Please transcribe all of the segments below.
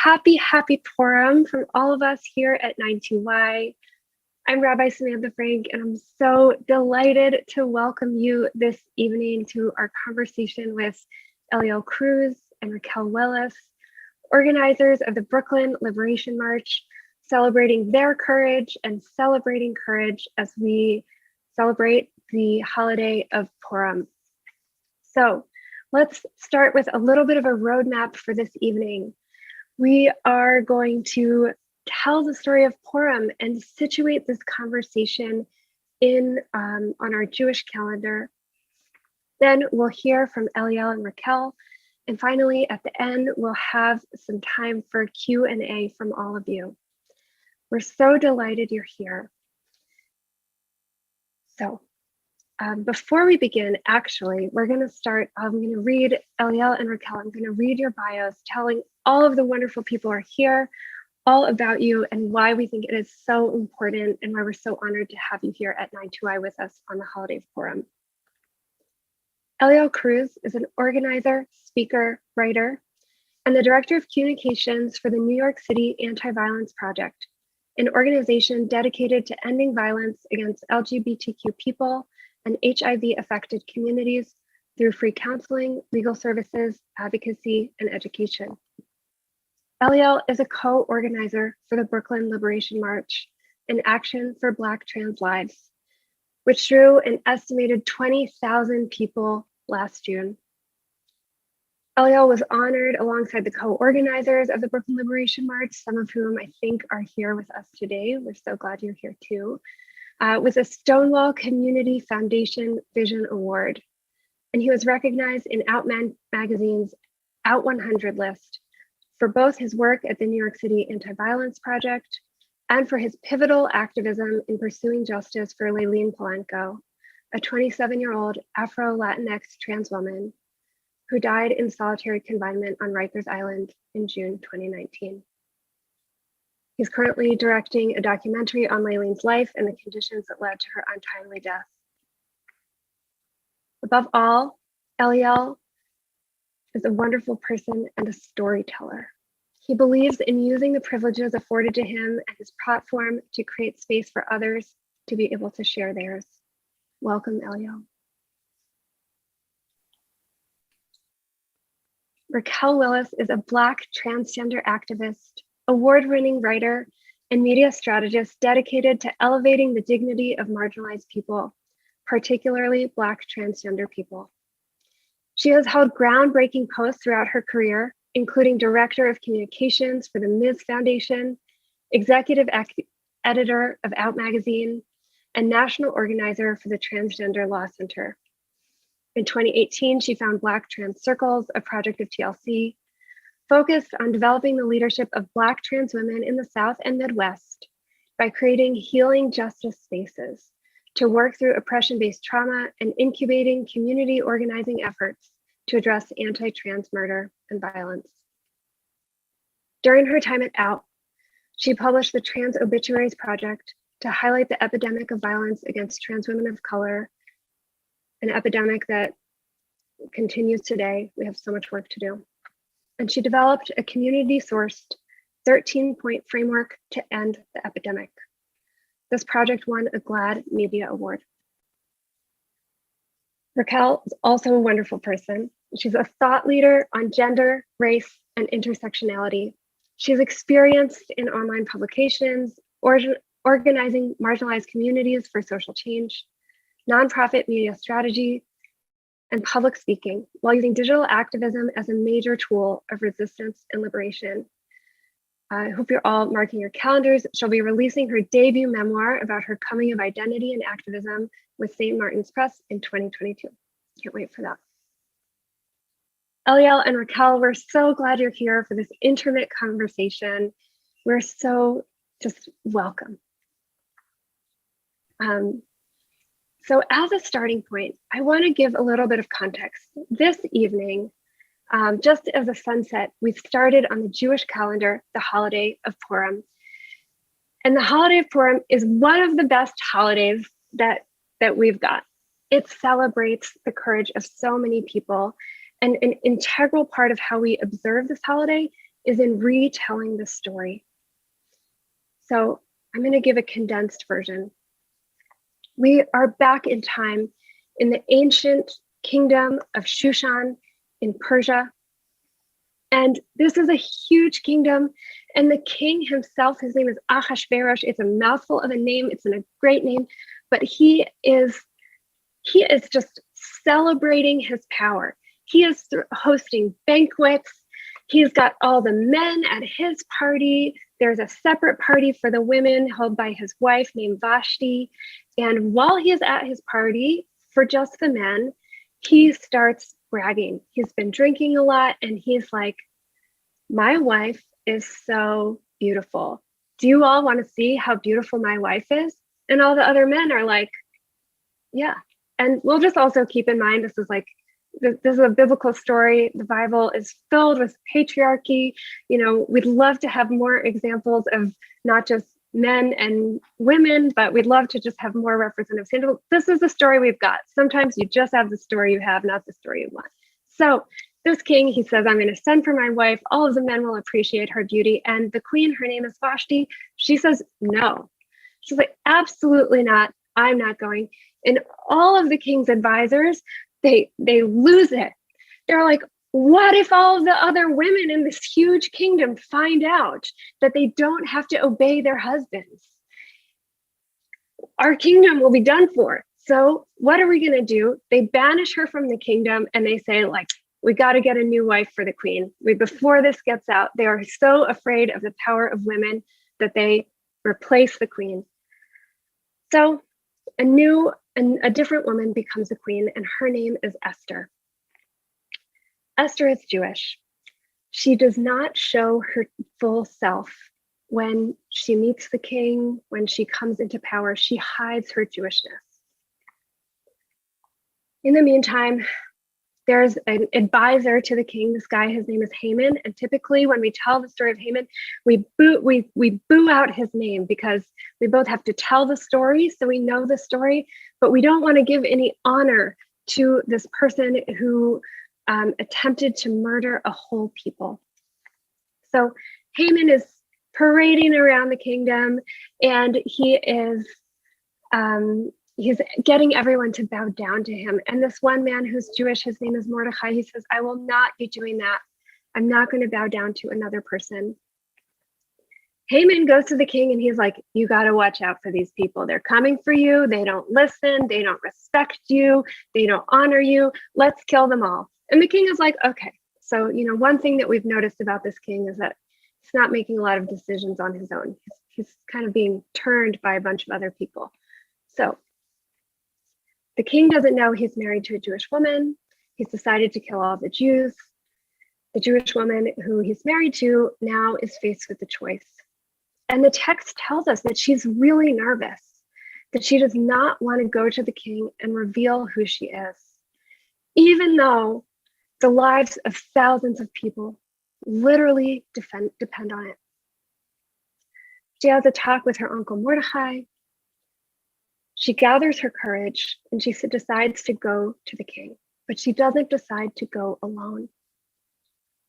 happy Purim from all of us here at 92Y. I'm Rabbi Samantha Frank, and I'm so delighted to welcome you this evening to our conversation with Eliel Cruz and Raquel Willis, organizers of the Brooklyn Liberation March, celebrating their courage and celebrating courage as we celebrate the holiday of Purim. So let's start with a little bit of a roadmap for this evening. We are going to tell the story of Purim and situate this conversation in on our Jewish calendar. Then we'll hear from Eliel and Raquel. And finally, at the end, we'll have some time for Q&A from all of you. We're so delighted you're here. So before we begin, actually, we're going to start. I'm going to read Eliel and Raquel. I'm going to read your bios, telling all of the wonderful people who are here, all about you and why we think it is so important and why we're so honored to have you here at 92I with us on the holiday of Purim. Eliel Cruz is an organizer, speaker, writer, and the director of communications for the New York City Anti-Violence Project, an organization dedicated to ending violence against LGBTQ people and HIV-affected communities through free counseling, legal services, advocacy, and education. Eliel is a co-organizer for the Brooklyn Liberation March, an action for Black trans lives, which drew an estimated 20,000 people last June. Eliel was honored alongside the co-organizers of the Brooklyn Liberation March, some of whom I think are here with us today. We're so glad you're here too, with a Stonewall Community Foundation Vision Award. And he was recognized in Out Magazine's Out 100 list for both his work at the New York City Anti-Violence Project and for his pivotal activism in pursuing justice for Layleen Polanco, a 27-year-old Afro-Latinx trans woman who died in solitary confinement on Rikers Island in June 2019. He's currently directing a documentary on Layleen's life and the conditions that led to her untimely death. Above all, Eliel is a wonderful person and a storyteller. He believes in using the privileges afforded to him and his platform to create space for others to be able to share theirs. Welcome, Eliel. Raquel Willis is a Black transgender activist, award-winning writer, and media strategist dedicated to elevating the dignity of marginalized people, particularly Black transgender people. She has held groundbreaking posts throughout her career, including Director of Communications for the Ms. Foundation, Executive Editor of Out Magazine, and National Organizer for the Transgender Law Center. In 2018, she founded Black Trans Circles, a project of TLC, focused on developing the leadership of Black trans women in the South and Midwest by creating healing justice spaces to work through oppression-based trauma and incubating community organizing efforts to address anti-trans murder and violence. During her time at Out, she published the Trans Obituaries Project to highlight the epidemic of violence against trans women of color, an epidemic that continues today. We have so much work to do. And she developed a community-sourced 13-point framework to end the epidemic. This project won a GLAAD Media Award. Raquel is also a wonderful person. She's a thought leader on gender, race, and intersectionality. She's experienced in online publications, organizing marginalized communities for social change, nonprofit media strategy, and public speaking, while using digital activism as a major tool of resistance and liberation. I hope you're all marking your calendars. She'll be releasing her debut memoir about her coming of identity and activism with St. Martin's Press in 2022. Can't wait for that. Eliel and Raquel, we're so glad you're here for this intimate conversation. We're so just welcome. So as a starting point, I want to give a little bit of context. This evening, just as a sunset, we've started on the Jewish calendar, the holiday of Purim. And the holiday of Purim is one of the best holidays that we've got. It celebrates the courage of so many people. And an integral part of how we observe this holiday is in retelling the story. So I'm going to give a condensed version. We are back in time in the ancient kingdom of Shushan in Persia. And this is a huge kingdom. And the king himself, his name is Ahasuerus. It's a mouthful of a name. It's a great name, but he is just celebrating his power. He is hosting banquets. He's got all the men at his party. There's a separate party for the women held by his wife named Vashti. And while he is at his party for just the men, he starts bragging. He's been drinking a lot and he's like, my wife is so beautiful. Do you all want to see how beautiful my wife is? And all the other men are like, yeah. And we'll just also keep in mind, this is a biblical story. The Bible is filled with patriarchy. You know, we'd love to have more examples of not just men and women, but we'd love to just have more representation. This is the story we've got. Sometimes you just have the story you have, not the story you want. So this king, he says, I'm going to send for my wife. All of the men will appreciate her beauty. And the queen, her name is Vashti. She says, no. She's like, absolutely not. I'm not going. And all of the king's advisors, they lose it. They're like, what if all of the other women in this huge kingdom find out that they don't have to obey their husbands? Our kingdom will be done for. So what are we going to do? They banish her from the kingdom and they say, like, we got to get a new wife for the queen. Before this gets out, they are so afraid of the power of women that they replace the queen. So a different woman becomes a queen, and her name is Esther. Esther is Jewish. She does not show her full self when she meets the king, when she comes into power. She hides her Jewishness. In the meantime, there's an advisor to the king. This guy, his name is Haman. And typically when we tell the story of Haman, we boo out his name because we both have to tell the story so we know the story, but we don't want to give any honor to this person who attempted to murder a whole people. So Haman is parading around the kingdom and he is he's getting everyone to bow down to him. And this one man who's Jewish, his name is Mordecai, he says, I will not be doing that. I'm not going to bow down to another person. Haman goes to the king and he's like, you got to watch out for these people. They're coming for you. They don't listen. They don't respect you. They don't honor you. Let's kill them all. And the king is like, okay. So, one thing that we've noticed about this king is that he's not making a lot of decisions on his own. He's kind of being turned by a bunch of other people. So the king doesn't know he's married to a Jewish woman. He's decided to kill all the Jews. The Jewish woman who he's married to now is faced with a choice. And the text tells us that she's really nervous, that she does not want to go to the king and reveal who she is, even though the lives of thousands of people literally depend on it. She has a talk with her uncle Mordecai. She gathers her courage and she decides to go to the king, but she doesn't decide to go alone.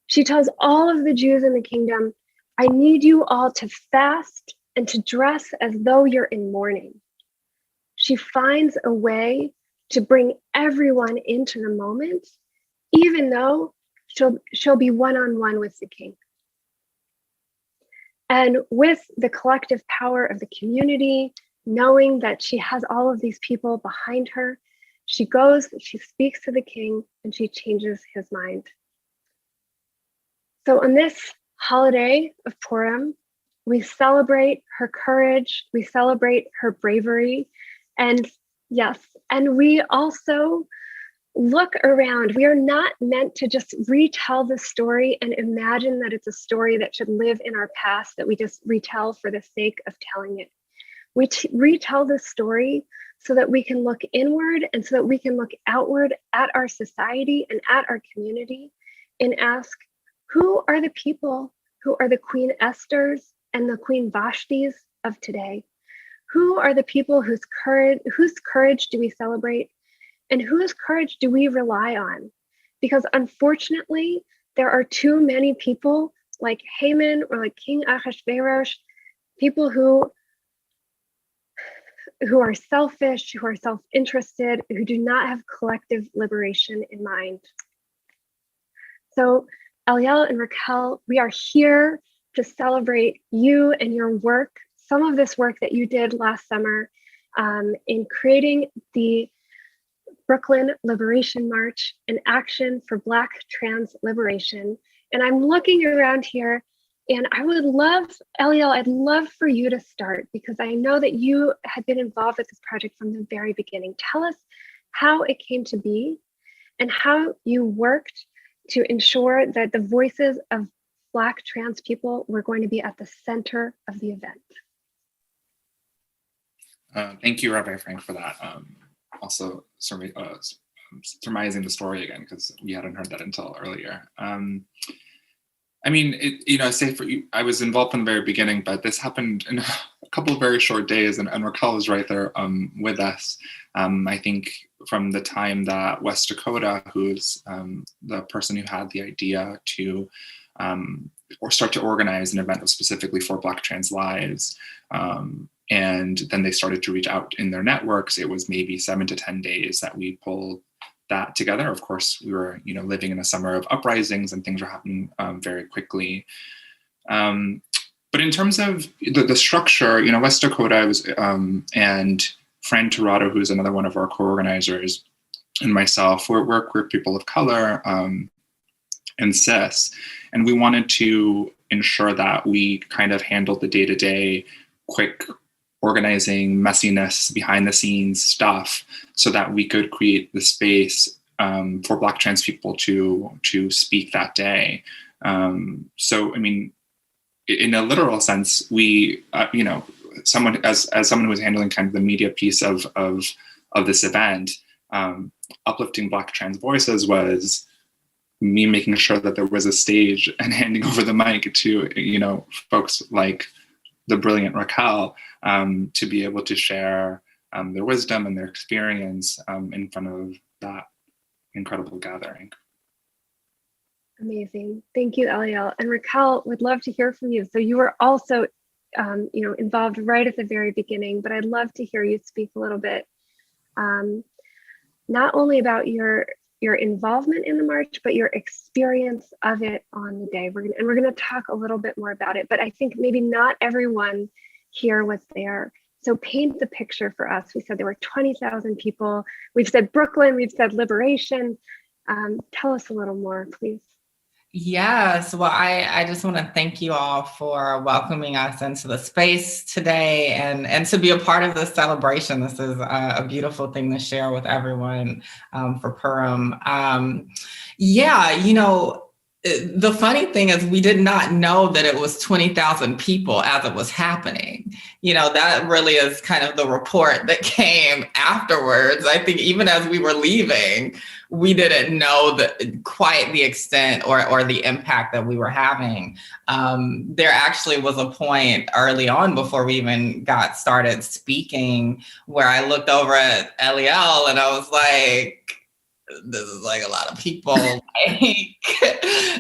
She tells all of the Jews in the kingdom, I need you all to fast and to dress as though you're in mourning. She finds a way to bring everyone into the moment, even though she'll be one-on-one with the king. And with the collective power of the community, knowing that she has all of these people behind her, she goes, she speaks to the king, and she changes his mind. So on this holiday of Purim, we celebrate her courage, we celebrate her bravery, and yes, and we also look around. We are not meant to just retell the story and imagine that it's a story that should live in our past, that we just retell for the sake of telling it. We retell the story so that we can look inward and so that we can look outward at our society and at our community and ask, who are the people who are the Queen Esthers and the Queen Vashtis of today? Who are the people whose courage do we celebrate? And whose courage do we rely on? Because unfortunately, there are too many people like Haman or like King Ahasuerus, people who are selfish, who are self-interested, who do not have collective liberation in mind. So Eliel and Raquel, we are here to celebrate you and your work, some of this work that you did last summer in creating the Brooklyn Liberation March, an action for Black trans liberation. And I'm looking around here, and I would love, Eliel, I'd love for you to start, because I know that you had been involved with this project from the very beginning. Tell us how it came to be and how you worked to ensure that the voices of Black trans people were going to be at the center of the event. Thank you, Rabbi Frank, for that. Also surmising the story again, because we hadn't heard that until earlier. I mean, say for you, I was involved from the very beginning, but this happened in a couple of very short days, and Raquel was right there with us. I think from the time that West Dakota, who's the person who had the idea to or start to organize an event specifically for Black trans lives, and then they started to reach out in their networks. It was maybe 7 to 10 days that we pulled that together. Of course, we were, living in a summer of uprisings and things were happening very quickly. But in terms of the structure, West Dakota was, and Fran Tirado, who's another one of our co-organizers, and myself, we're queer people of color and cis, and we wanted to ensure that we kind of handled the day-to-day, quick organizing, messiness, behind the scenes stuff, so that we could create the space for Black trans people to speak that day. So, I mean, in a literal sense, we, someone as someone who was handling kind of the media piece of this event, uplifting Black trans voices was me making sure that there was a stage and handing over the mic to, folks like the brilliant Raquel, to be able to share their wisdom and their experience in front of that incredible gathering. Amazing. Thank you, Eliel. And Raquel, would love to hear from you. So you were also involved right at the very beginning, but I'd love to hear you speak a little bit, not only about your involvement in the march, but your experience of it on the day. We're going to talk a little bit more about it, but I think maybe not everyone here was there. So paint the picture for us. We said there were 20,000 people. We've said Brooklyn, we've said liberation. Tell us a little more, please. Yes, well, I just want to thank you all for welcoming us into the space today and to be a part of this celebration. This is a beautiful thing to share with everyone for Purim. The funny thing is we did not know that it was 20,000 people as it was happening. That really is kind of the report that came afterwards. I think even as we were leaving, we didn't know quite the extent or the impact that we were having. There actually was a point early on before we even got started speaking where I looked over at Eliel and I was like, this is like a lot of people,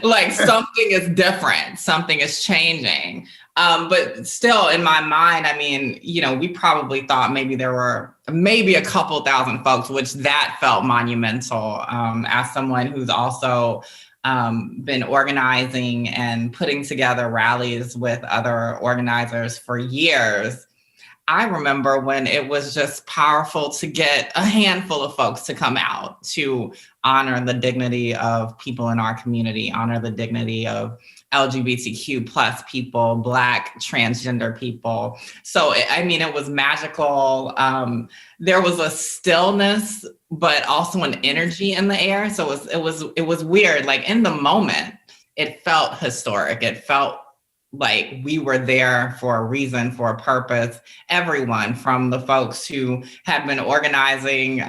like something is different, something is changing. But still in my mind, I mean, we probably thought maybe there were a couple thousand folks, which that felt monumental. As someone who's also been organizing and putting together rallies with other organizers for years, I remember when it was just powerful to get a handful of folks to come out to honor the dignity of people in our community, honor the dignity of LGBTQ plus people, Black transgender people. So, it was magical. There was a stillness, but also an energy in the air. So it was weird. Like in the moment, it felt historic. It felt like we were there for a reason, for a purpose. Everyone from the folks who had been organizing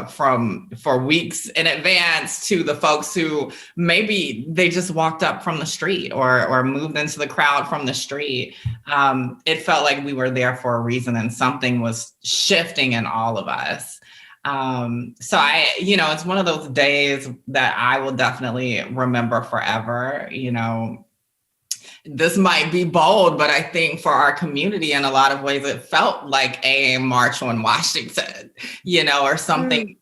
for weeks in advance to the folks who maybe they just walked up from the street or moved into the crowd from the street. It felt like we were there for a reason and something was shifting in all of us. So it's one of those days that I will definitely remember forever. this might be bold, but I think for our community, in a lot of ways, it felt like a march on Washington, or something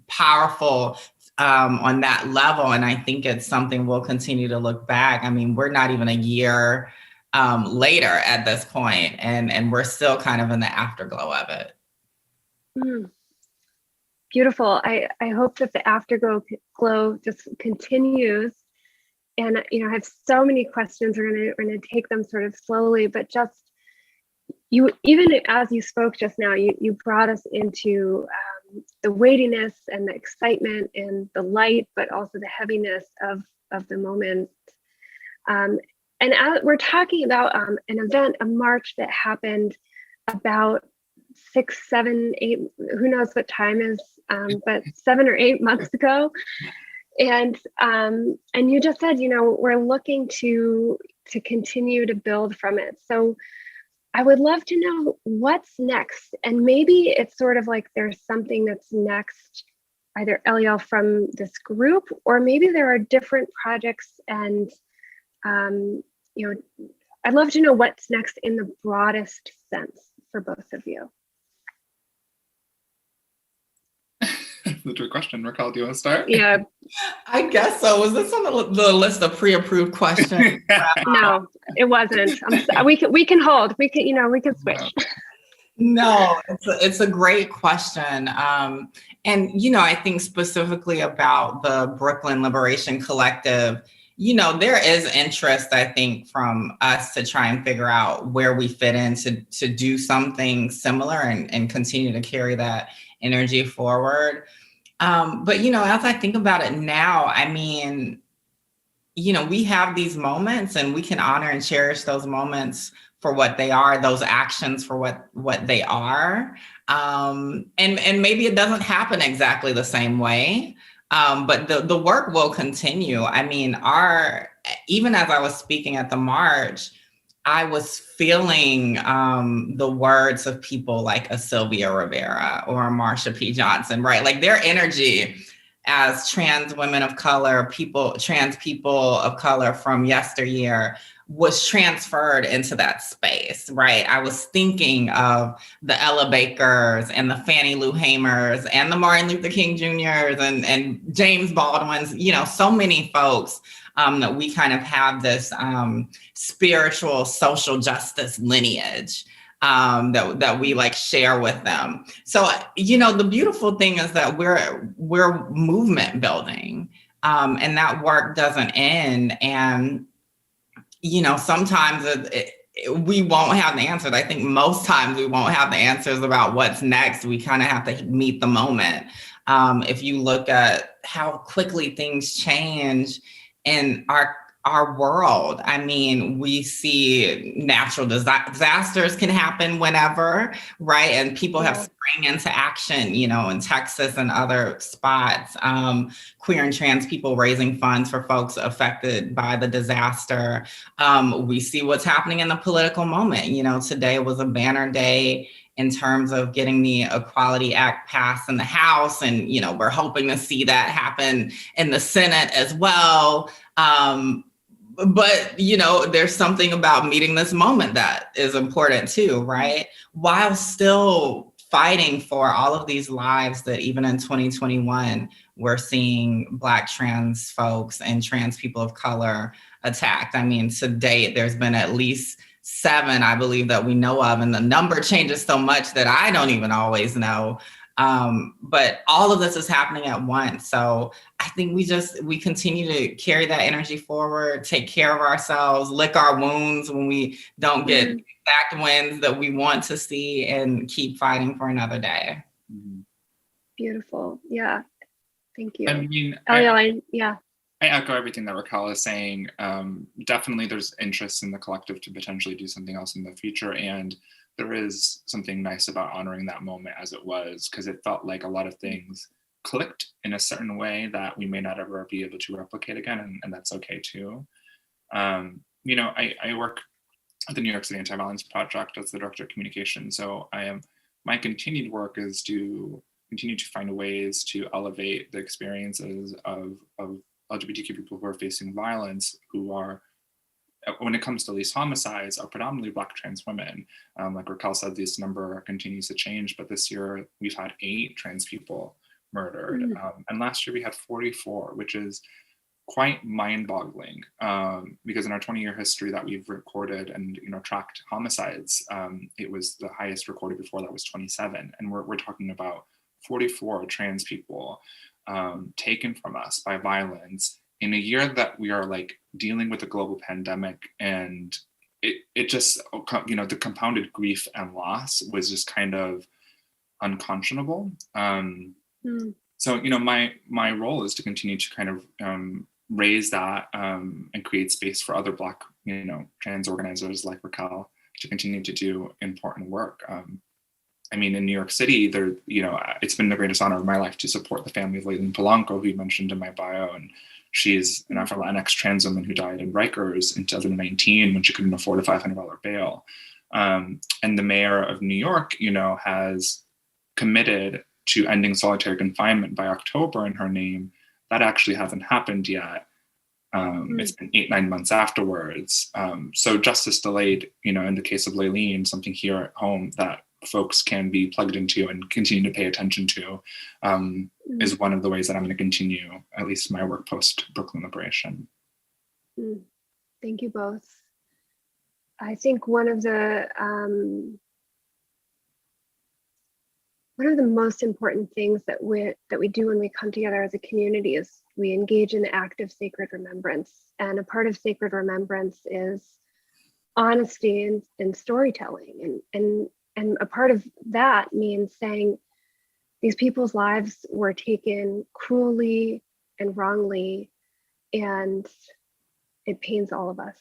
powerful on that level. And I think it's something we'll continue to look back. I mean, we're not even a year later at this point, and we're still kind of in the afterglow of it. Beautiful. I hope that the afterglow just continues. And I have so many questions. We're gonna take them sort of slowly, but just even as you spoke just now, you brought us into the weightiness and the excitement and the light, but also the heaviness of the moment. And as we're talking about an event, a march that happened about 6, 7, 8, who knows what time is, but 7 or 8 months ago. And you just said, we're looking to continue to build from it. So I would love to know what's next. And maybe it's sort of like there's something that's next, either Eliel from this group, or maybe there are different projects. And, I'd love to know what's next in the broadest sense for both of you. That's a good question. Raquel, do you want to start? Yeah. I guess so. Was this on the list of pre-approved questions? No, it wasn't. We can hold. We can switch. No, it's a great question. And, I think specifically about the Brooklyn Liberation Collective, there is interest, I think, from us to try and figure out where we fit in to do something similar and continue to carry that energy forward. But, as I think about it now, I mean, we have these moments and we can honor and cherish those moments for what they are, those actions for what they are. And maybe it doesn't happen exactly the same way, but the work will continue. I mean, even as I was speaking at the march, I was feeling the words of people like a Sylvia Rivera or a Marsha P. Johnson, right? Like their energy as trans women of color, trans people of color from yesteryear was transferred into that space, right? I was thinking of the Ella Bakers and the Fannie Lou Hamers and the Martin Luther King Jr.'s and James Baldwin's, so many folks that we kind of have this spiritual social justice lineage that we like share with them. So, the beautiful thing is that we're movement building, and that work doesn't end. And, sometimes we won't have the answers. I think most times we won't have the answers about what's next. We kind of have to meet the moment. If you look at how quickly things change in our world, I mean, we see natural disasters can happen whenever, right? And people have sprang into action, in Texas and other spots. Queer and trans people raising funds for folks affected by the disaster. We see what's happening in the political moment. Today was a banner day in terms of getting the Equality Act passed in the House. And, we're hoping to see that happen in the Senate as well. But, there's something about meeting this moment that is important too, right? While still fighting for all of these lives that even in 2021, we're seeing Black trans folks and trans people of color attacked. I mean, to date, there's been at least 7, I believe, that we know of, and the number changes so much that I don't even always know. But all of this is happening at once. So I think we continue to carry that energy forward, take care of ourselves, lick our wounds when we don't get exact wins that we want to see, and keep fighting for another day. Beautiful. Yeah. Thank you. I mean, I echo everything that Raquel is saying. Definitely there's interest in the collective to potentially do something else in the future. And there is something nice about honoring that moment as it was, because it felt like a lot of things clicked in a certain way that we may not ever be able to replicate again. And that's okay too. I work at the New York City Anti-Violence Project as the director of communication. So my continued work is to continue to find ways to elevate the experiences of LGBTQ people who are facing violence, who are when it comes to these homicides, are predominantly Black trans women. Like Raquel said, this number continues to change, but this year we've had 8 trans people murdered. And last year we had 44, which is quite mind-boggling, because in our 20-year history that we've recorded and tracked homicides, it was the highest recorded before that was 27, and we're talking about 44 trans people taken from us by violence in a year that we are like dealing with a global pandemic, and it just the compounded grief and loss was just kind of unconscionable. So my role is to continue to kind of raise that and create space for other Black trans organizers like Raquel to continue to do important work. I mean, in New York City, it's been the greatest honor of my life to support the family of Leland Polanco, who you mentioned in my bio, and she's an Afro-Latinx trans woman who died in Rikers in 2019 when she couldn't afford a $500 bail. And the mayor of New York, has committed to ending solitary confinement by October in her name. That actually hasn't happened yet. It's been 8-9 months afterwards. So justice delayed, in the case of Leilene, something here at home that folks can be plugged into and continue to pay attention to, is one of the ways that I'm going to continue, at least my work post Brooklyn Liberation. Thank you both. I think one of the most important things that we do when we come together as a community is we engage in the act of sacred remembrance. And a part of sacred remembrance is honesty and storytelling. And a part of that means saying these people's lives were taken cruelly and wrongly, and it pains all of us.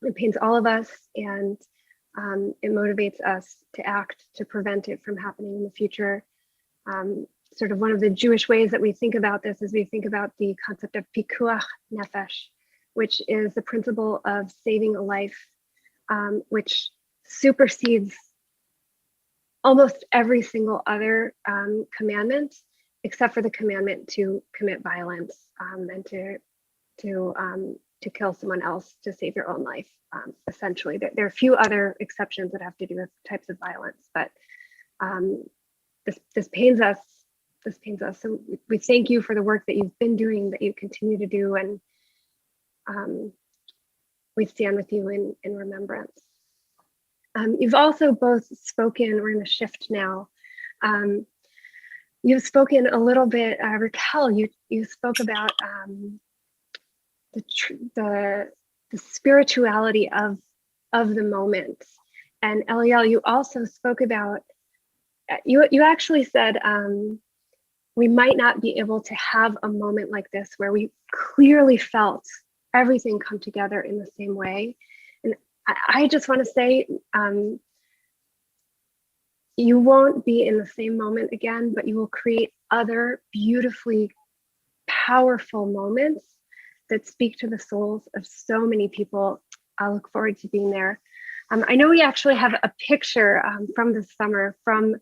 It pains all of us, and it motivates us to act to prevent it from happening in the future. Sort of one of the Jewish ways that we think about this is we think about the concept of pikuach nefesh, which is the principle of saving a life, which supersedes almost every single other commandment, except for the commandment to commit violence and to kill someone else to save your own life. Essentially, there are a few other exceptions that have to do with types of violence, but this pains us. This pains us. So we thank you for the work that you've been doing, that you continue to do, and we stand with you in remembrance. You've also both spoken, we're going to shift now. You've spoken a little bit, Raquel, you spoke about the spirituality of the moment. And Eliel, you also spoke about, you actually said, we might not be able to have a moment like this where we clearly felt everything come together in the same way. And I just want to say, you won't be in the same moment again, but you will create other beautifully powerful moments that speak to the souls of so many people. I look forward to being there. I know we actually have a picture from this summer from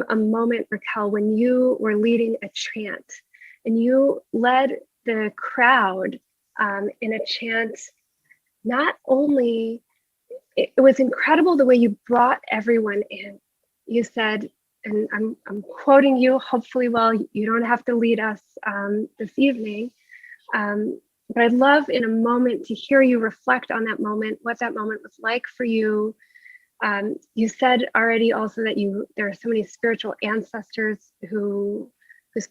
a moment, Raquel, when you were leading a chant, and you led the crowd in a chant. Not only, it was incredible the way you brought everyone in. You said, and I'm quoting you, hopefully, well, you don't have to lead us this evening, but I'd love in a moment to hear you reflect on that moment, what that moment was like for you. You said already also that there are so many spiritual ancestors whose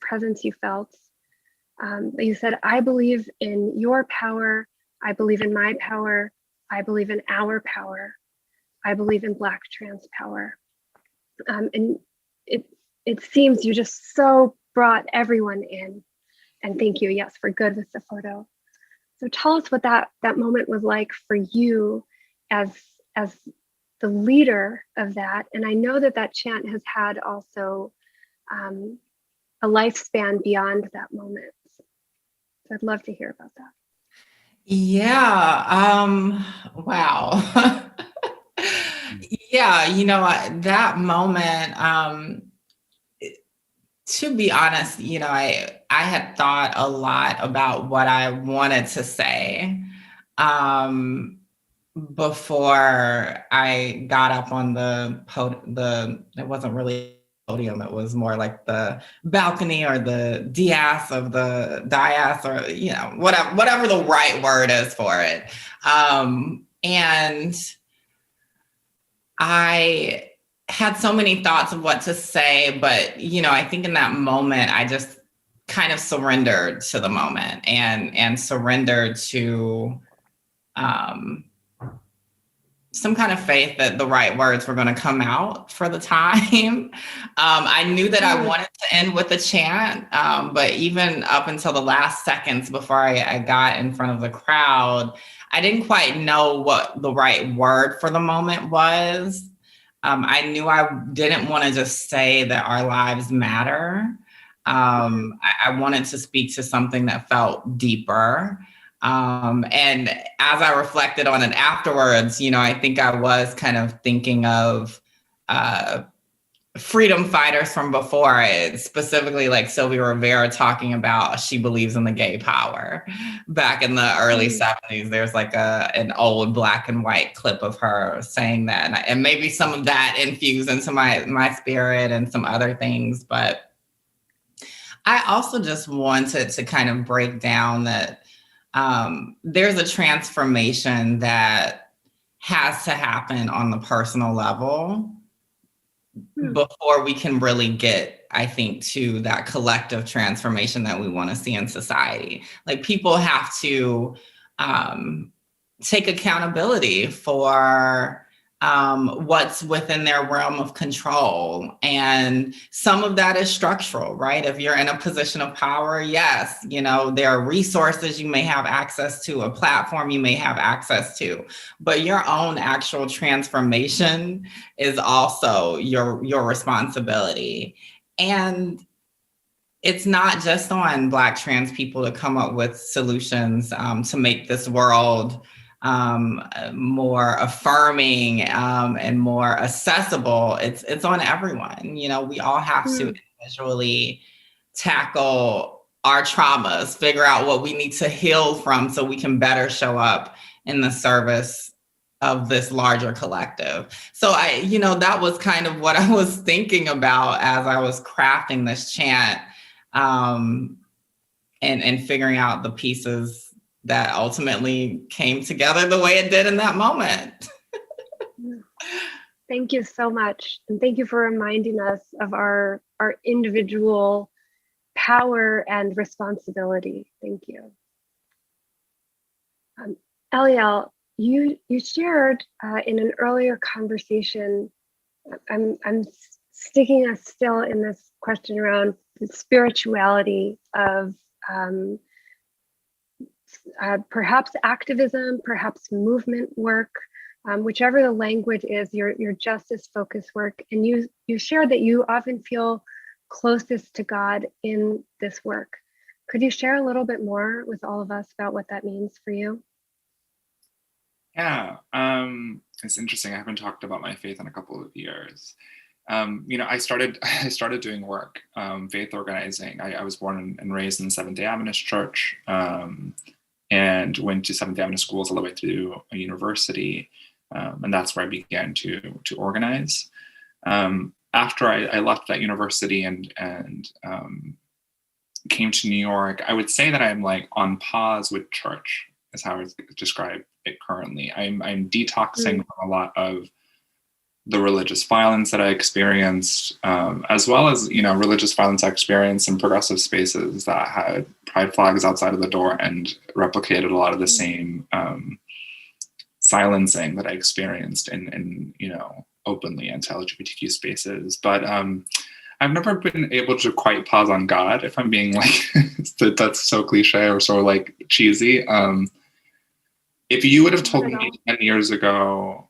presence you felt. But you said, I believe in your power. I believe in my power. I believe in our power. I believe in Black trans power. And it seems you just so brought everyone in. And thank you, yes, for good with the photo. So tell us what that moment was like for you as the leader of that. And I know that chant has had also a lifespan beyond that moment. So I'd love to hear about that. Yeah. Wow. Yeah, that moment, to be honest, I had thought a lot about what I wanted to say. before I got up on it wasn't really podium, it was more like the balcony or the dais of the dais, or, you know, whatever the right word is for it. And I had so many thoughts of what to say, but, you know, I think in that moment, I just kind of surrendered to the moment and surrendered to some kind of faith that the right words were going to come out for the time. I knew that I wanted to end with a chant, but even up until the last seconds before I got in front of the crowd, I didn't quite know what the right word for the moment was. I knew I didn't want to just say that our lives matter. I wanted to speak to something that felt deeper. And as I reflected on it afterwards, you know, I think I was kind of thinking of freedom fighters from before, specifically like Sylvia Rivera talking about she believes in the gay power. Back in the early 70s, there's like an old black and white clip of her saying that. And maybe some of that infused into my spirit and some other things. But I also just wanted to kind of break down that there's a transformation that has to happen on the personal level before we can really get, I think, to that collective transformation that we want to see in society. Like, people have to take accountability for what's within their realm of control. And some of that is structural, right? If you're in a position of power, yes, you know, there are resources you may have access to, a platform you may have access to, but your own actual transformation is also your responsibility. And it's not just on Black trans people to come up with solutions to make this world more affirming and more accessible. It's on everyone. You know, we all have to individually tackle our traumas, figure out what we need to heal from so we can better show up in the service of this larger collective. So that was kind of what I was thinking about as I was crafting this chant, and figuring out the pieces that ultimately came together the way it did in that moment. Thank you so much. And thank you for reminding us of our individual power and responsibility. Thank you. Eliel, you shared in an earlier conversation, I'm sticking us still in this question around the spirituality of perhaps activism, perhaps movement work, whichever the language is, your justice-focused work. And you shared that you often feel closest to God in this work. Could you share a little bit more with all of us about what that means for you? Yeah, it's interesting. I haven't talked about my faith in a couple of years. I started doing work, faith organizing. I was born and raised in the Seventh-day Adventist Church, and went to Seventh-day Adventist schools all the way through a university, and that's where I began to organize. After I left that university and came to New York, I would say that I'm like on pause with church, is how I would describe it currently. I'm detoxing from a lot of the religious violence that I experienced, as well as, religious violence I experienced in progressive spaces that had pride flags outside of the door and replicated a lot of the same silencing that I experienced in openly anti-LGBTQ spaces. But I've never been able to quite pause on God, if I'm being like, that's so cliche or so like cheesy. If you would have told me 10 years ago,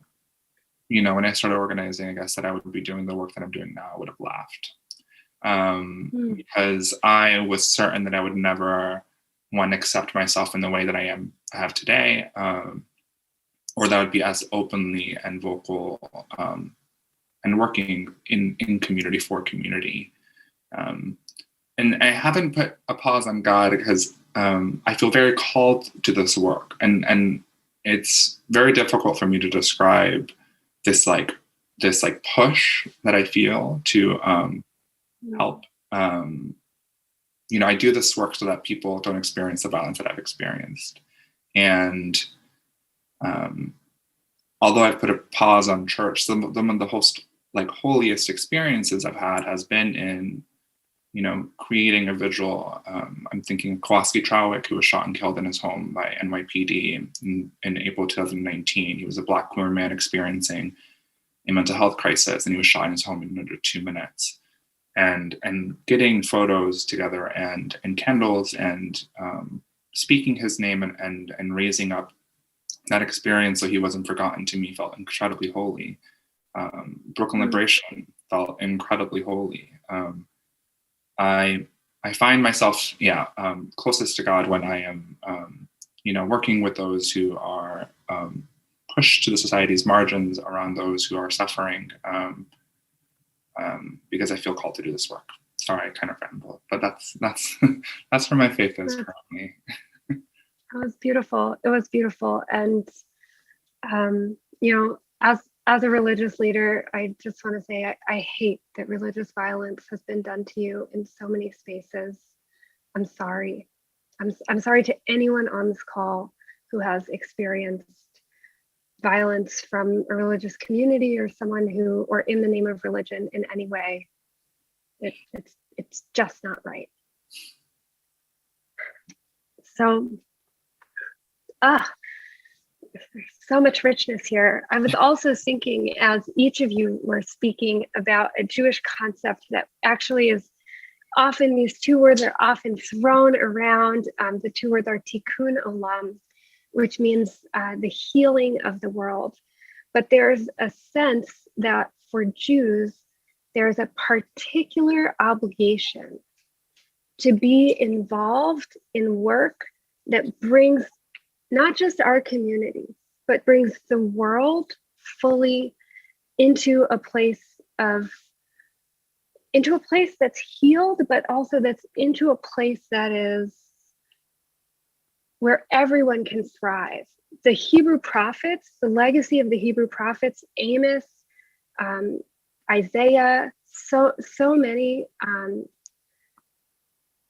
when I started organizing, I guess that I would be doing the work that I'm doing now, I would have laughed. Because I was certain that I would never, one, accept myself in the way that I have today, or that would be as openly and vocal and working in community for community. And I haven't put a pause on God because I feel very called to this work. And it's very difficult for me to describe this push that I feel to help. I do this work so that people don't experience the violence that I've experienced. And although I've put a pause on church, some of the holiest experiences I've had has been in, creating a vigil. I'm thinking Kowalski Trawick, who was shot and killed in his home by NYPD in April 2019. He was a Black queer man experiencing a mental health crisis, and he was shot in his home in under 2 minutes. And getting photos together and candles and speaking his name and raising up that experience so he wasn't forgotten, to me felt incredibly holy. Brooklyn Liberation felt incredibly holy. I find myself, closest to God when I am, working with those who are pushed to the society's margins, around those who are suffering, because I feel called to do this work. Sorry, I kind of rambled, but that's where my faith is currently. It was beautiful. It was beautiful. And, as a religious leader, I just want to say I hate that religious violence has been done to you in so many spaces. I'm sorry. I'm sorry to anyone on this call who has experienced violence from a religious community or someone who, or in the name of religion in any way. It's just not right. So, there's so much richness here. I was also thinking, as each of you were speaking, about a Jewish concept that actually is often, these two words are often thrown around. The two words are tikkun olam, which means the healing of the world. But there's a sense that for Jews, there's a particular obligation to be involved in work that brings not just our community, but brings the world fully into a place that's healed, but also that's into a place that is where everyone can thrive. The Hebrew prophets, the legacy of the Hebrew prophets, Amos, Isaiah, so many,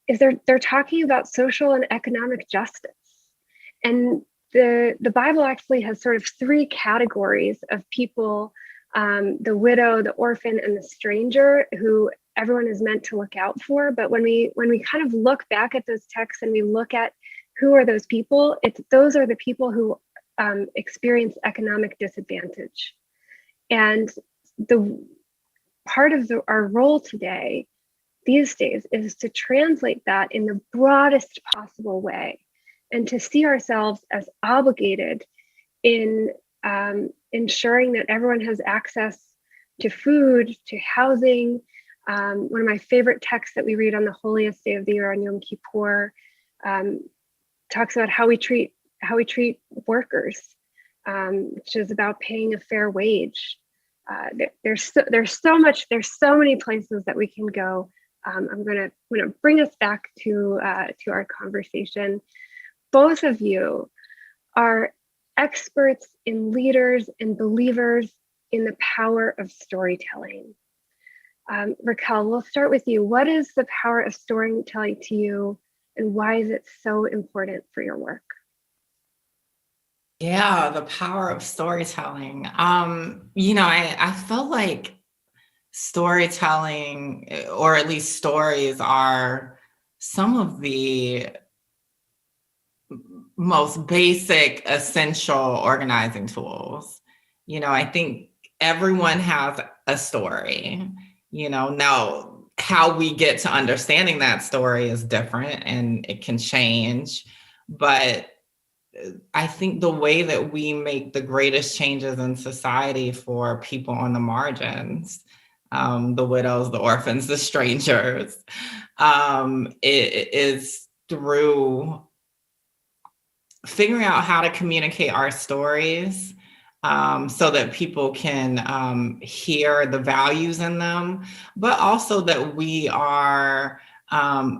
they're talking about social and economic justice. And the Bible actually has sort of three categories of people: the widow, the orphan, and the stranger, who everyone is meant to look out for. But when we kind of look back at those texts and we look at who are those people, those are the people who experience economic disadvantage. And the part of our role today, these days, is to translate that in the broadest possible way, and to see ourselves as obligated in ensuring that everyone has access to food, to housing. One of my favorite texts that we read on the holiest day of the year, on Yom Kippur, talks about how we treat workers, which is about paying a fair wage. There's so many places that we can go. I'm gonna bring us back to our conversation. Both of you are experts and leaders and believers in the power of storytelling. Raquel, we'll start with you. What is the power of storytelling to you, and why is it so important for your work? Yeah, the power of storytelling. I feel like storytelling, or at least stories, are some of the most basic, essential organizing tools. I think everyone has a story. Now how we get to understanding that story is different and it can change. But I think the way that we make the greatest changes in society for people on the margins, the widows, the orphans, the strangers, it is through figuring out how to communicate our stories, so that people can hear the values in them, but also that we are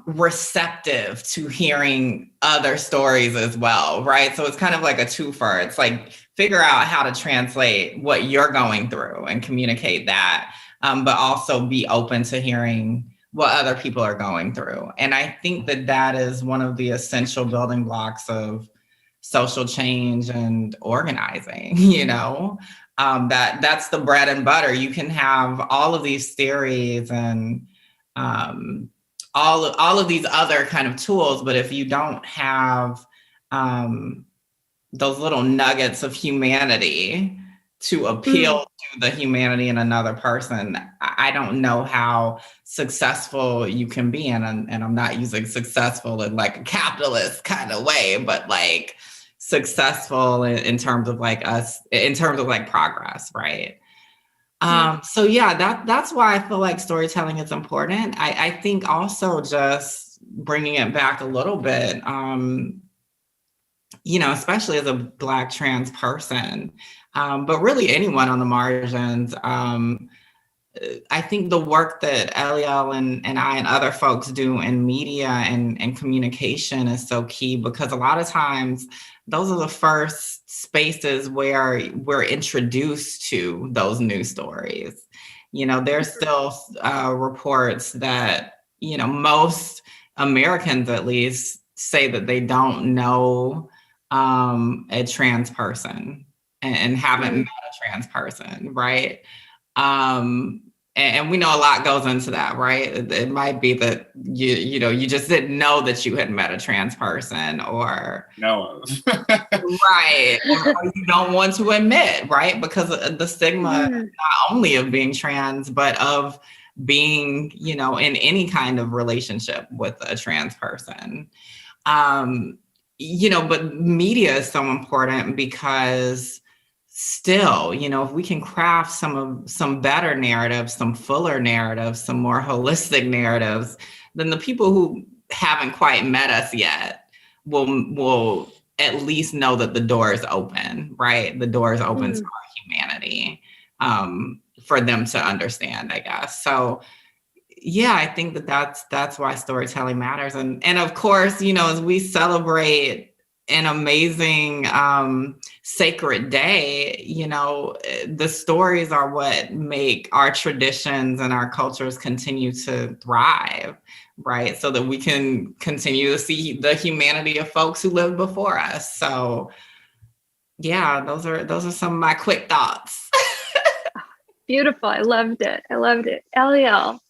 receptive to hearing other stories as well, right? So it's kind of like a twofer. It's like figure out how to translate what you're going through and communicate that, but also be open to hearing what other people are going through. And I think that that is one of the essential building blocks of social change and organizing, you know, that's the bread and butter. You can have all of these theories and all of these other kind of tools, but if you don't have those little nuggets of humanity to appeal to the humanity in another person, I don't know how successful you can be. And I'm not using successful in like a capitalist kind of way, but like successful in terms of like us, in terms of like progress, right? So yeah, that's why I feel like storytelling is important. I think also just bringing it back a little bit, you know, especially as a Black trans person, but really anyone on the margins. I think the work that Eliel and I and other folks do in media and communication is so key, because a lot of times those are the first spaces where we're introduced to those news stories. You know, there's still reports that, you know, most Americans at least say that they don't know a trans person and haven't met a trans person, right? And we know a lot goes into that, right? It might be that you know, you just didn't know that you had met a trans person, or know of. right, or you don't want to admit, right? Because the stigma not only of being trans, but of being, you know, in any kind of relationship with a trans person. You know, but media is so important because still, you know, if we can craft some better narratives, some fuller narratives, some more holistic narratives, then the people who haven't quite met us yet will at least know that the door is open, right? The door is open to our humanity, for them to understand, I guess. So yeah, I think that's why storytelling matters. And of course, you know, as we celebrate an amazing sacred day, you know, the stories are what make our traditions and our cultures continue to thrive, right? So that we can continue to see the humanity of folks who lived before us. So yeah, those are some of my quick thoughts. Beautiful. I loved it. Eliel.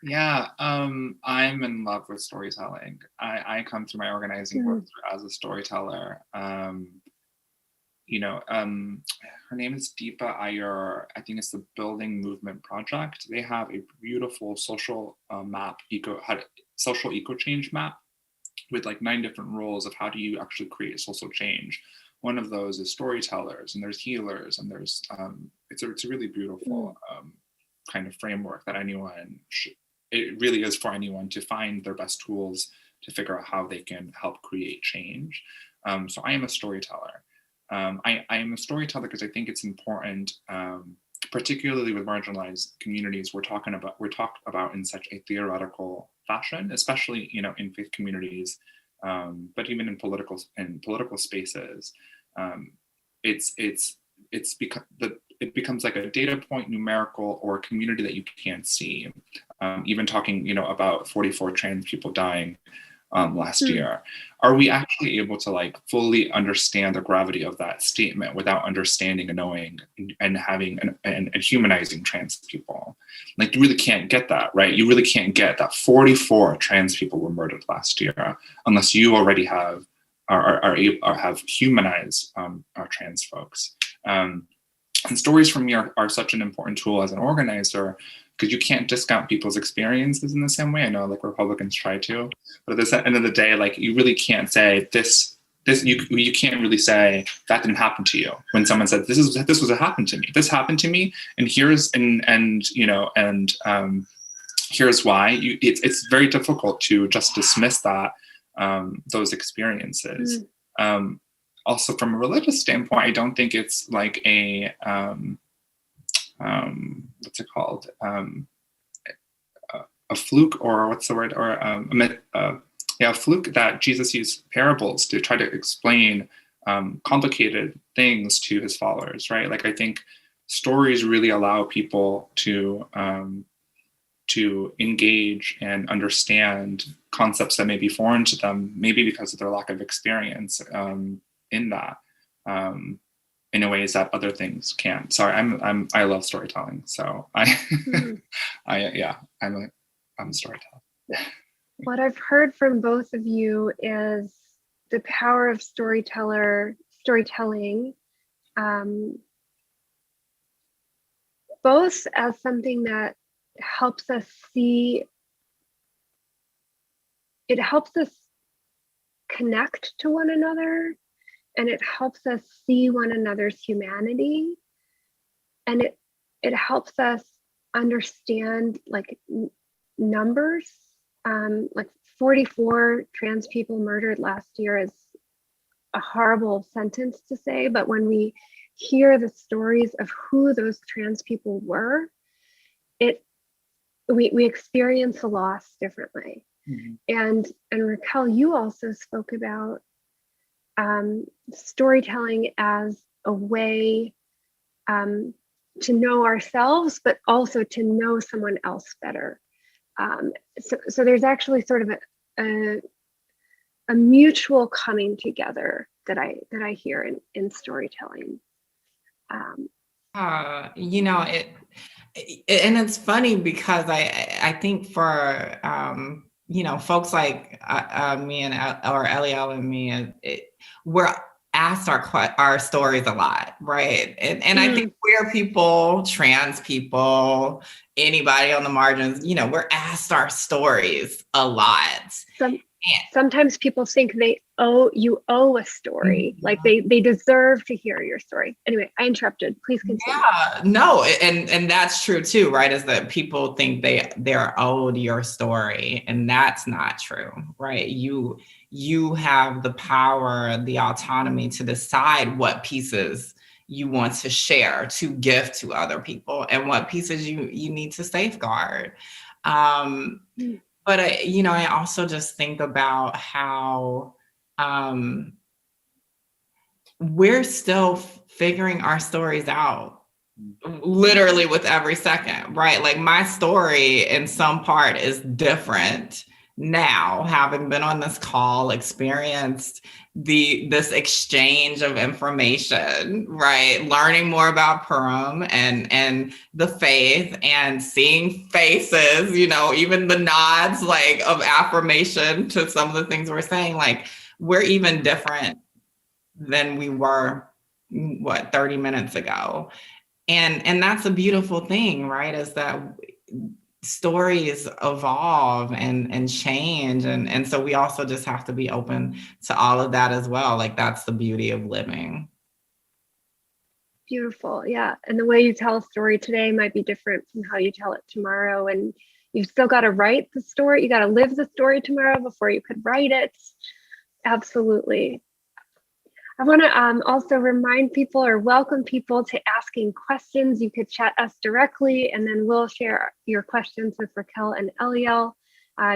Yeah, I'm in love with storytelling. I come through my organizing work as a storyteller. You know, her name is Deepa Iyer. I think it's the Building Movement Project. They have a beautiful social map, social eco change map, with like 9 different rules of how do you actually create social change. One of those is storytellers, and there's healers, and there's it's a really beautiful kind of framework that anyone it really is for anyone to find their best tools to figure out how they can help create change. So I am a storyteller. I am a storyteller because I think it's important, particularly with marginalized communities. We're talked about in such a theoretical fashion, especially, you know, in faith communities, but even in political spaces. It becomes like a data point, numerical, or a community that you can't see. Even talking, you know, about 44 trans people dying last year. Are we actually able to like fully understand the gravity of that statement without understanding and knowing and having and humanizing trans people? Like, you really can't get that, right? You really can't get that 44 trans people were murdered last year unless you already have have humanized our trans folks. And stories from me are such an important tool as an organizer, because you can't discount people's experiences in the same way. I know like Republicans try to, but at the end of the day, like, you really can't say you can't really say that didn't happen to you when someone said this was what happened to me. This happened to me, and here's here's why. It's very difficult to just dismiss that those experiences. Also, from a religious standpoint, I don't think it's like a what's it called? fluke, or what's the word, or a fluke that Jesus used parables to try to explain complicated things to his followers, right? Like, I think stories really allow people to engage and understand concepts that may be foreign to them, maybe because of their lack of experience in that, in ways that other things can't. Sorry, I love storytelling, so I'm a storyteller. What I've heard from both of you is the power of storytelling, both as something that helps us see, it helps us connect to one another, and it helps us see one another's humanity, and it helps us understand like numbers. Like 44 trans people murdered last year is a horrible sentence to say, but when we hear the stories of who those trans people were, we experience the loss differently. Mm-hmm. And Raquel, you also spoke about storytelling as a way to know ourselves, but also to know someone else better. So there's actually sort of a mutual coming together that I hear in storytelling. You know, and it's funny because I think for you know, folks like me and or Eliel and me, we're asked our stories a lot, right? And I think queer people, trans people, anybody on the margins, you know, we're asked our stories a lot. Sometimes people think you owe a story, mm-hmm. like they deserve to hear your story. Anyway, I interrupted. Please continue. Yeah, no, and that's true too, right? Is that people think they're owed your story, and that's not true, right? You have the power, the autonomy to decide what pieces you want to share, to give to other people, and what pieces you need to safeguard. But I also just think about how we're still figuring our stories out, literally with every second, right? Like my story in some part is different now, having been on this call, experienced this exchange of information, right? Learning more about Purim and the faith, and seeing faces, you know, even the nods like of affirmation to some of the things we're saying, like we're even different than we were 30 minutes ago. And that's a beautiful thing, right? Is that stories evolve and change. And so we also just have to be open to all of that as well. Like that's the beauty of living. Beautiful. Yeah. And the way you tell a story today might be different from how you tell it tomorrow. And you've still got to write the story. You got to live the story tomorrow before you could write it. Absolutely. I want to also remind people or welcome people to asking questions. You could chat us directly, and then we'll share your questions with Raquel and Eliel.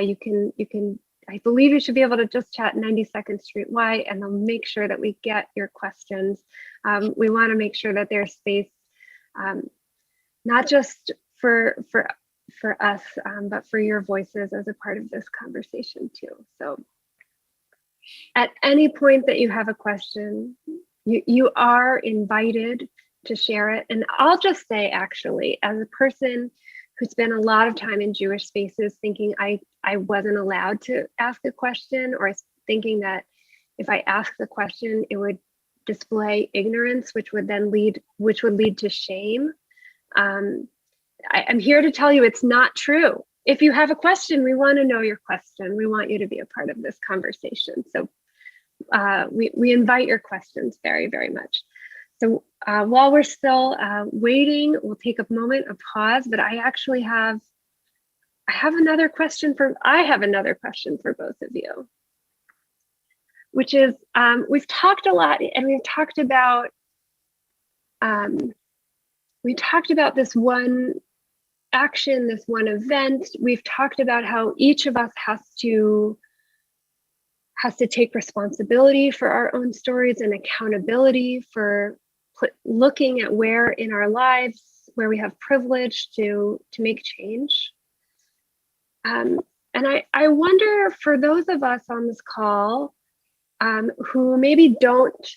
You can. I believe you should be able to just chat 92nd Street Y, and they'll make sure that we get your questions. We want to make sure that there's space, not just for us, but for your voices as a part of this conversation too. So. At any point that you have a question, you are invited to share it. And I'll just say, actually, as a person who spent a lot of time in Jewish spaces thinking I wasn't allowed to ask a question, or thinking that if I asked the question, it would display ignorance, which would lead to shame. I'm here to tell you it's not true. If you have a question, we want to know your question. We want you to be a part of this conversation. So we invite your questions very, very much. So while we're still waiting, we'll take a moment of pause, but I have another question for both of you, which is we've talked a lot, and we've talked about this one action, this one event. We've talked about how each of us has to take responsibility for our own stories and accountability for looking at where in our lives where we have privilege to make change. And I wonder, for those of us on this call who maybe don't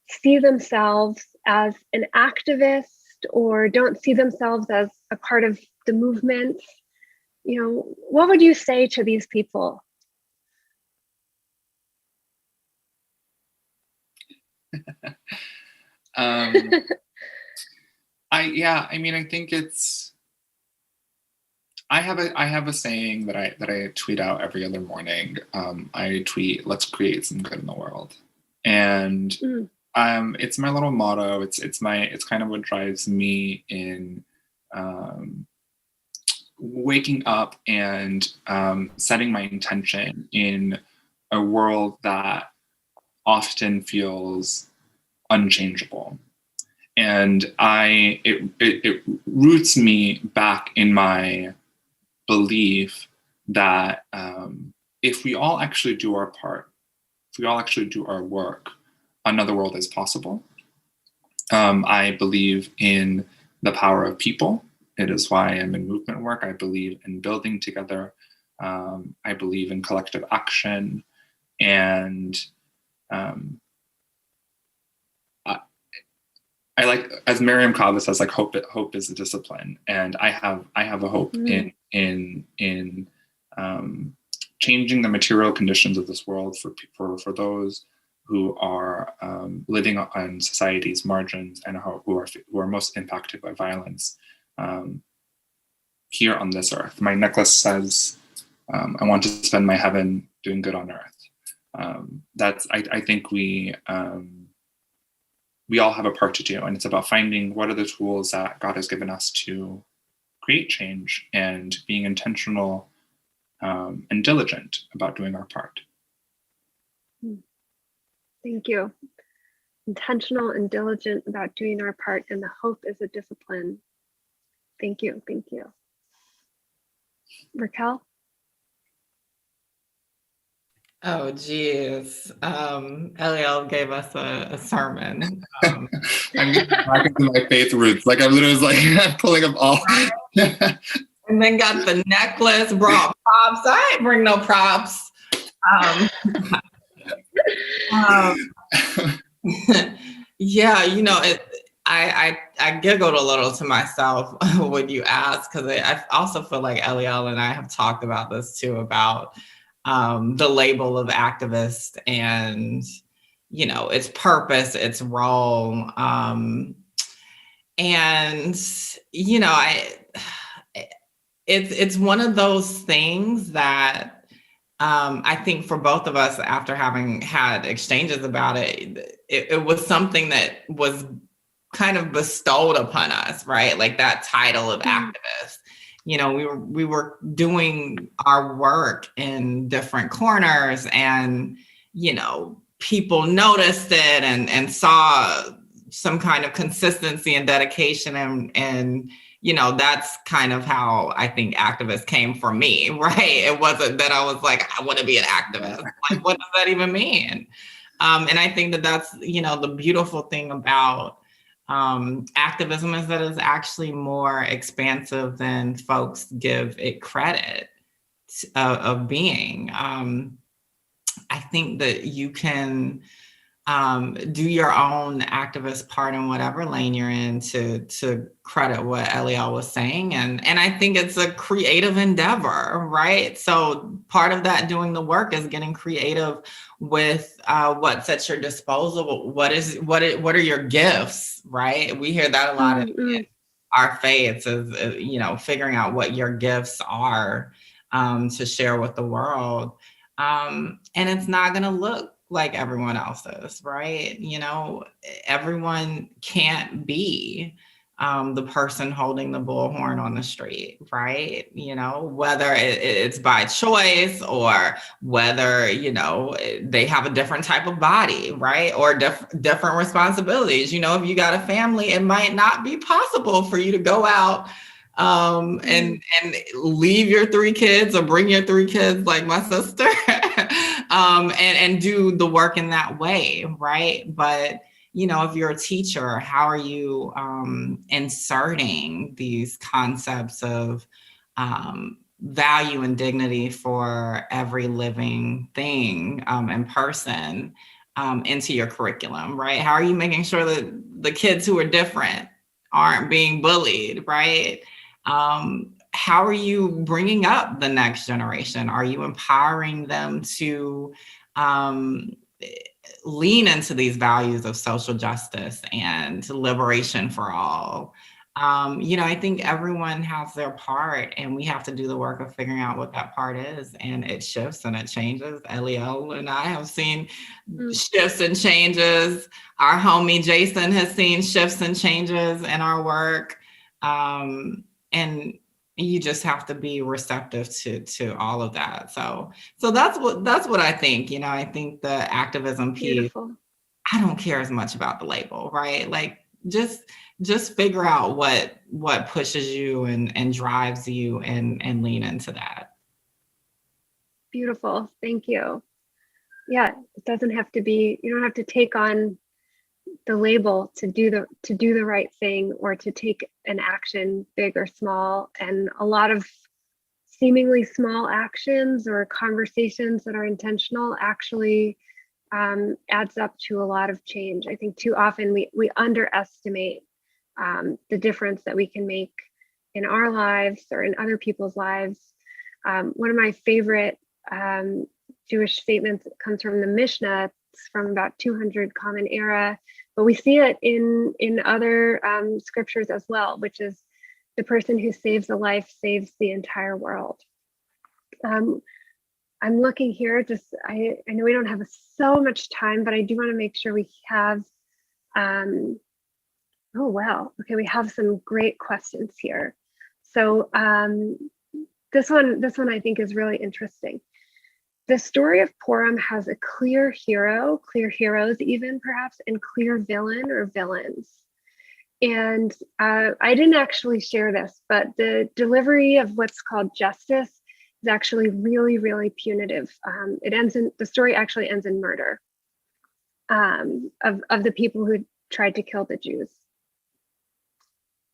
see themselves as an activist or don't see themselves as a part of the movement, what would you say to these people? I think it's, I have a saying that I tweet out every other morning. I tweet, "Let's create some good in the world," and it's my little motto. It's kind of what drives me in waking up and setting my intention in a world that often feels unchangeable. And it roots me back in my belief that if we all actually do our part, if we all actually do our work, another world is possible. I believe in the power of people. It is why I'm in movement work. I believe in building together. I believe in collective action. And I like, as Miriam Kava says, like hope is a discipline, and I have a hope in changing the material conditions of this world for those who are living on society's margins and who are most impacted by violence here on this earth. My necklace says, "I want to spend my heaven doing good on earth." I think we all have a part to do, and it's about finding what are the tools that God has given us to create change and being intentional and diligent about doing our part. Thank you. Intentional and diligent about doing our part, and the hope is a discipline. Thank you. Thank you. Raquel? Oh, geez. Eliel gave us a sermon. I'm getting back into my faith roots. Like I'm literally like pulling up all. And then got the necklace, brought props. I didn't bring no props. Yeah, I giggled a little to myself when you asked, because I also feel like Eliel and I have talked about this too, about the label of activist and, its purpose, its role. It's one of those things that I think for both of us, after having had exchanges about it was something that was kind of bestowed upon us, right? Like that title of activist. We were doing our work in different corners, and, people noticed it and saw some kind of consistency and dedication, and that's kind of how I think activist came for me, right? It wasn't that I was like, I want to be an activist. Like, what does that even mean? And I think that's, the beautiful thing about activism is that it's actually more expansive than folks give it credit of being. I think that you can do your own activist part in whatever lane you're in to credit what Eliel was saying. And I think it's a creative endeavor, right? So part of that doing the work is getting creative with what's at your disposal. What are your gifts, right? We hear that a lot in our faiths, is, figuring out what your gifts are to share with the world. And it's not going to look like everyone else's, right? Everyone can't be the person holding the bullhorn on the street, right? Whether it's by choice or whether, they have a different type of body, right? Or different responsibilities. If you got a family, it might not be possible for you to go out and leave your 3 kids or bring your 3 kids like my sister, and do the work in that way, right? But if you're a teacher, how are you inserting these concepts of value and dignity for every living thing and person into your curriculum, right? How are you making sure that the kids who are different aren't being bullied, right? How are you bringing up the next generation? Are you empowering them to lean into these values of social justice and liberation for all? I think everyone has their part, and we have to do the work of figuring out what that part is. And it shifts and it changes. Eliel and I have seen shifts and changes. Our homie Jason has seen shifts and changes in our work. And you just have to be receptive to all of that. So that's what I think. I think the activism piece. Beautiful. I don't care as much about the label, right? Like just figure out what pushes you and drives you and lean into that. Beautiful. Thank you. Yeah, it doesn't have to be, you don't have to take on the label to do the right thing or to take an action, big or small. And a lot of seemingly small actions or conversations that are intentional actually adds up to a lot of change. I think too often we underestimate the difference that we can make in our lives or in other people's lives. One of my favorite Jewish statements comes from the Mishnah. It's from about 200 Common Era, but we see it in other scriptures as well, which is the person who saves a life saves the entire world. I'm looking here, I know we don't have so much time, but I do want to make sure we have, oh, wow. Okay, we have some great questions here. So this one I think is really interesting. The story of Purim has a clear hero, clear heroes even perhaps, and clear villain or villains. And I didn't actually share this, but the delivery of what's called justice is actually really, really punitive. The story actually ends in murder of the people who tried to kill the Jews.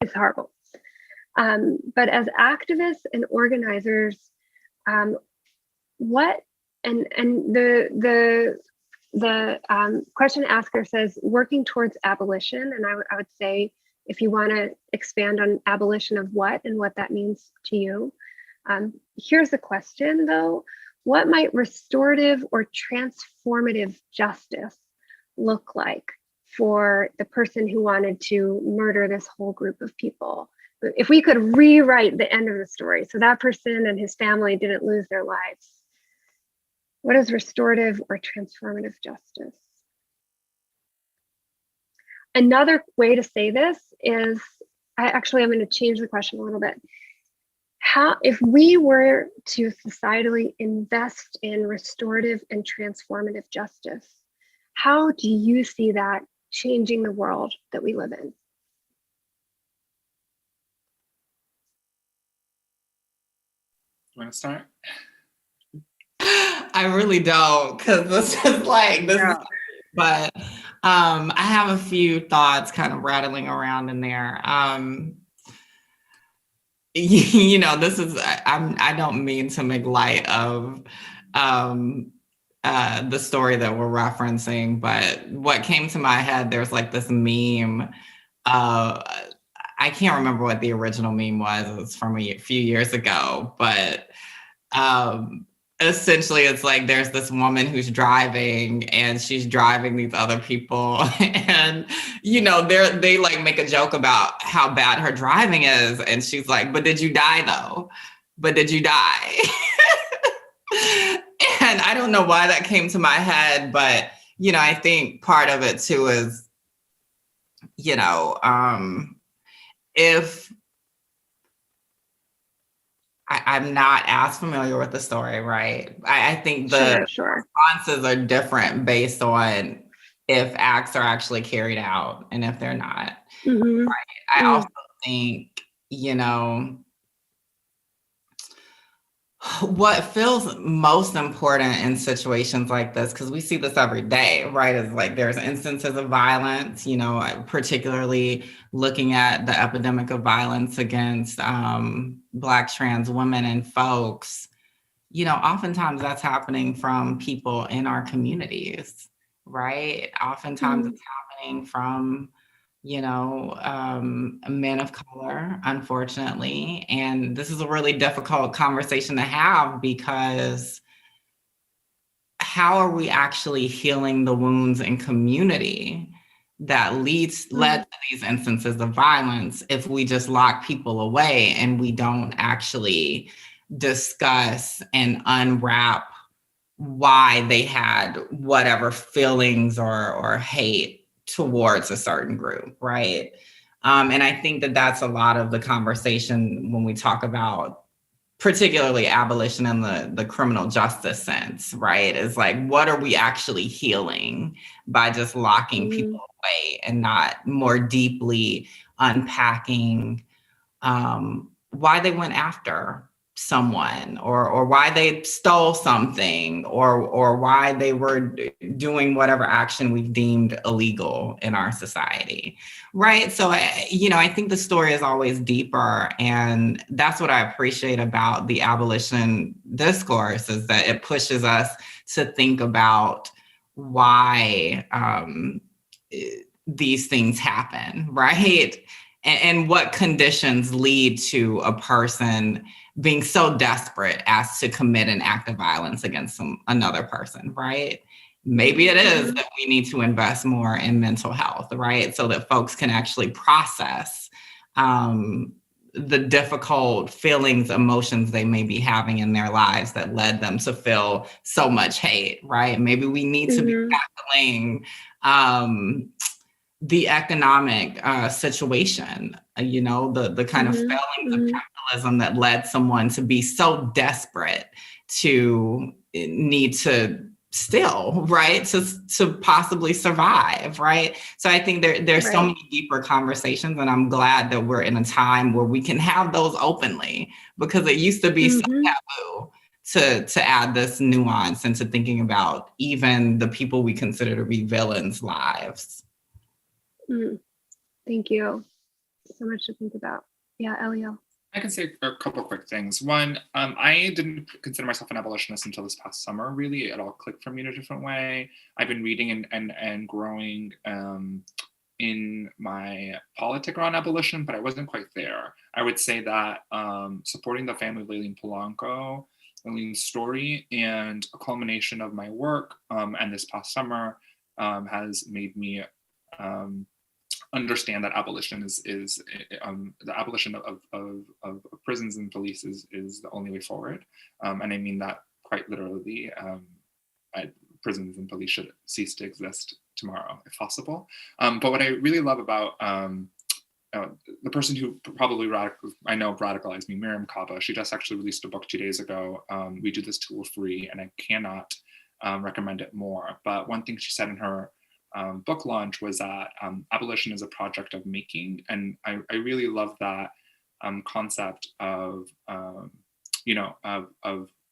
It's horrible. But as activists and organizers, the question asker says working towards abolition, and I would say if you want to expand on abolition of what and what that means to you. Here's the question though: what might restorative or transformative justice look like for the person who wanted to murder this whole group of people? If we could rewrite the end of the story so that person and his family didn't lose their lives, what is restorative or transformative justice? Another way to say this is, I'm going to change the question a little bit. If we were to societally invest in restorative and transformative justice, how do you see that changing the world that we live in? You want to start? I really don't, because this is like this. Yeah. But I have a few thoughts kind of rattling around in there. This is I don't mean to make light of the story that we're referencing, but what came to my head, there's like this meme. I can't remember what the original meme was. It was from a few years ago, but essentially it's like there's this woman who's driving and she's driving these other people and they like make a joke about how bad her driving is, and she's like, but did you die though? But did you die? And I don't know why that came to my head, but I think part of it too is if I'm not as familiar with the story, right? I think the responses are different based on if acts are actually carried out and if they're not. Mm-hmm. Right? I also think you know, what feels most important in situations like this, because we see this every day, right? Is like there's instances of violence, you know, particularly looking at the epidemic of violence against Black trans women and folks. You know, oftentimes that's happening from people in our communities, right? Oftentimes it's happening from, you know, men of color, unfortunately. And this is a really difficult conversation to have because how are we actually healing the wounds in community that led to these instances of violence if we just lock people away and we don't actually discuss and unwrap why they had whatever feelings or hate towards a certain group, right? And I think that that's a lot of the conversation when we talk about particularly abolition in the criminal justice sense, right? Is like, what are we actually healing by just locking people away and not more deeply unpacking why they went after someone or why they stole something or why they were doing whatever action we've deemed illegal in our society, right? So I think the story is always deeper, and that's what I appreciate about the abolition discourse, is that it pushes us to think about why these things happen, right? And what conditions lead to a person being so desperate as to commit an act of violence against another person, right? Maybe it is that we need to invest more in mental health, right? So that folks can actually process the difficult feelings, emotions they may be having in their lives that led them to feel so much hate, right? Maybe we need to be tackling the economic situation, the kind of failings of capitalism that led someone to be so desperate to need to steal, right? To possibly survive, right? So I think there's so many deeper conversations, and I'm glad that we're in a time where we can have those openly, because it used to be so taboo to add this nuance into thinking about even the people we consider to be villains' lives. Thank you. So much to think about. Yeah, Eliel. I can say a couple of quick things. One, I didn't consider myself an abolitionist until this past summer. Really, it all clicked for me in a different way. I've been reading and growing in my politic around abolition, but I wasn't quite there. I would say that supporting the family of Layleen Polanco, Layleen's story, and a culmination of my work and this past summer has made me understand that abolition is the abolition of prisons and police is the only way forward, and I mean that quite literally. Prisons and police should cease to exist tomorrow, if possible. But what I really love about the person who probably radicalized me, Miriam Kaba, she just actually released a book 2 days ago. We do this tool free, and I cannot recommend it more. But one thing she said in her book launch was that abolition is a project of making, and I really love that concept of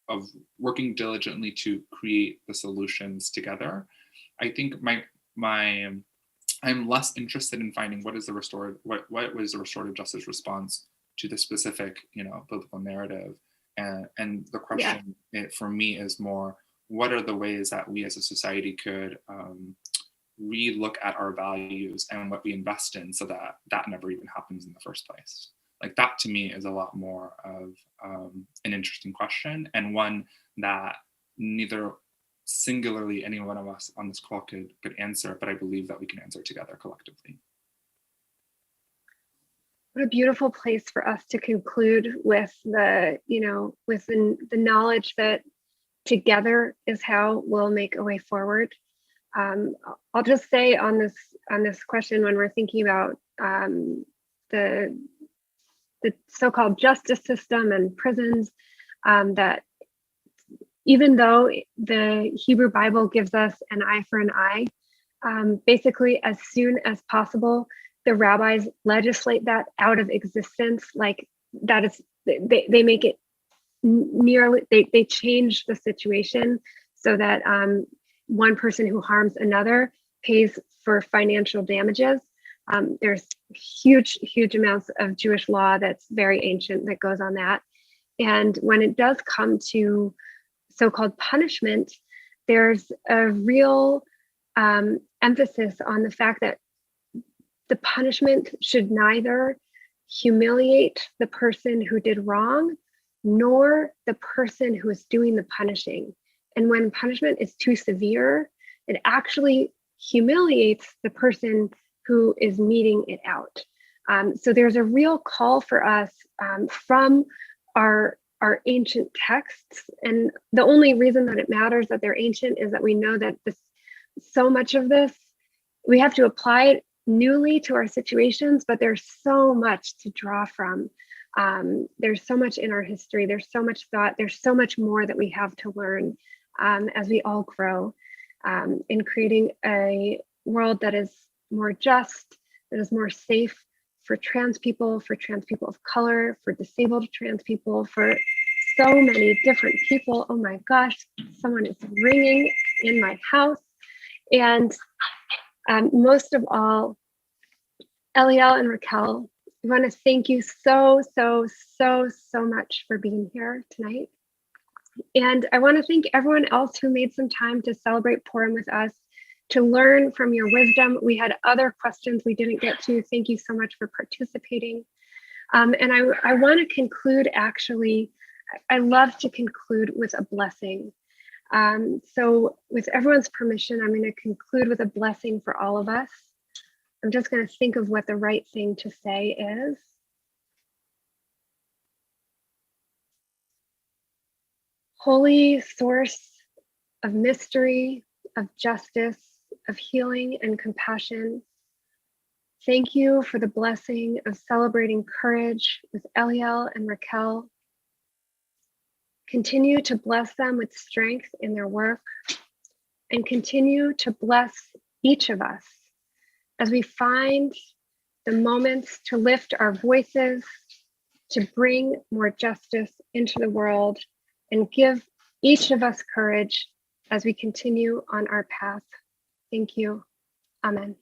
of working diligently to create the solutions together. I think I'm less interested in finding what was the restorative justice response to the specific biblical narrative, and the question for me is more, what are the ways that we as a society could re-look at our values and what we invest in, so that that never even happens in the first place. Like, that to me is a lot more of an interesting question, and one that neither singularly any one of us on this call could answer, but I believe that we can answer together collectively. What a beautiful place for us to conclude with the knowledge that together is how we'll make a way forward. I'll just say on this question, when we're thinking about the so-called justice system and prisons, that even though the Hebrew Bible gives us an eye for an eye, basically as soon as possible, the rabbis legislate that out of existence. Like that is, they make it nearly, they change the situation so that one person who harms another pays for financial damages. There's huge amounts of Jewish law that's very ancient that goes on that. And when it does come to so-called punishment, there's a real emphasis on the fact that the punishment should neither humiliate the person who did wrong, nor the person who is doing the punishing. And when punishment is too severe, it actually humiliates the person who is meting it out. So there's a real call for us from our ancient texts. And the only reason that it matters that they're ancient is that we know that so much of this, we have to apply it newly to our situations, but there's so much to draw from. There's so much in our history. There's so much thought. There's so much more that we have to learn as we all grow in creating a world that is more just, that is more safe for trans people of color, for disabled trans people, for so many different people. Oh my gosh, someone is ringing in my house. And most of all, Eliel and Raquel, I want to thank you so much for being here tonight. And I want to thank everyone else who made some time to celebrate Purim with us, to learn from your wisdom. We had other questions we didn't get to. Thank you so much for participating. And I want to conclude, actually, I love to conclude with a blessing. So with everyone's permission, I'm going to conclude with a blessing for all of us. I'm just going to think of what the right thing to say is. Holy source of mystery, of justice, of healing and compassion, thank you for the blessing of celebrating courage with Eliel and Raquel. Continue to bless them with strength in their work, and continue to bless each of us as we find the moments to lift our voices, to bring more justice into the world, and give each of us courage as we continue on our path. Thank you. Amen.